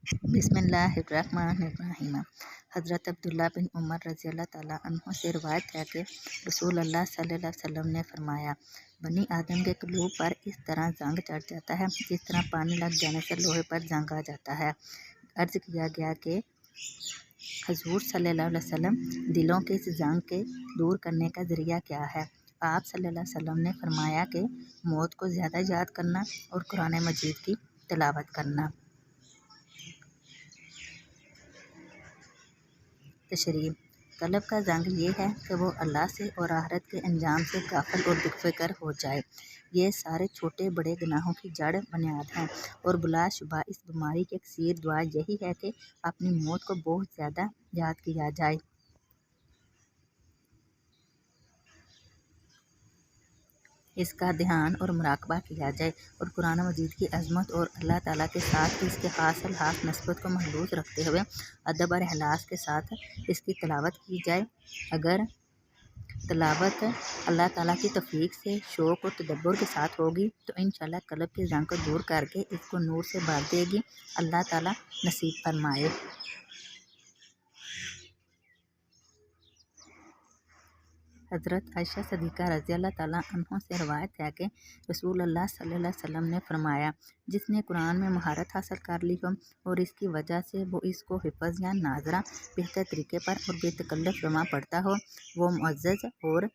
बिस्मिल्लाहिर्रहमानिर्रहीम। हज़रत अब्दुल्ला बिन उमर रज़ी अल्लाह ताला अन्हु से रिवायत है कि रसूल अल्लाह सल्लल्लाहु अलैहि वसल्लम ने फरमाया, बनी आदम के क़ुलूब पर इस तरह जंग चढ़ जाता है जिस तरह पानी लग जाने से लोहे पर जंग आ जाता है। अर्ज़ किया गया कि हज़ूर सल्लल्लाहु अलैहि वसल्लम दिलों के इस जंग के दूर करने का ज़रिया क्या है? आप सल्लल्लाहु अलैहि वसल्लम ने फरमाया कि मौत को ज़्यादा याद करना और कुरान मजीद की तिलावत करना। तशरीह कल्ब का जंग ये है कि वो अल्लाह से और आखिरत के अंजाम से गाफिल और बेफ़िक्र हो जाए। ये सारे छोटे बड़े गुनाहों की जड़ बुनियाद हैं और बिलाशुबा इस बीमारी की अक्सर दुआ यही है कि अपनी मौत को बहुत ज़्यादा याद किया जाए। इसका ध्यान और मुराकबा किया जाए और कुरान मजीद की अज़मत और अल्लाह ताला के साथ इसके ख़ास अलहास नस्बत को महफूज रखते हुए अदब और एहलास के साथ इसकी तिलावत की जाए। अगर तिलावत अल्लाह ताला की तौफ़ीक से शौक़ और तदब्बुर के साथ होगी तो इंशाअल्लाह कल्ब के जंग को दूर करके इसको नूर से भर देगी। अल्लाह ताला नसीब फरमाए। हज़रत आयशा सिद्दीक़ा रज़ी अल्लाह ताला अन्हा से रवायत है कि रसूल अल्लाह सल्लल्लाहु अलैहि वसल्लम ने फरमाया, जिसने कुरान में महारत हासिल कर ली हो और इसकी वजह से वो इसको हिफ़्ज़ या नाज़रा बेहतर तरीके पर और बेतकल्लुफ़ जमा पढ़ता हो, वो मुअज़्ज़ज़ और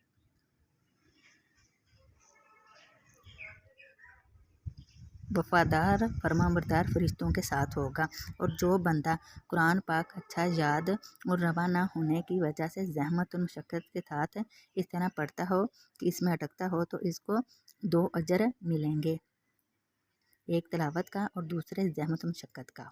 वफ़ादार फरमाबरदार फ़रिश्तों के साथ होगा। और जो बंदा कुरान पाक अच्छा याद और रवा ना होने की वजह से ज़हमत और मशक्क़त के साथ इस तरह पढ़ता हो कि इसमें अटकता हो तो इसको 2 अजर मिलेंगे, एक तिलावत का और दूसरे ज़हमत और मशक्क़त का।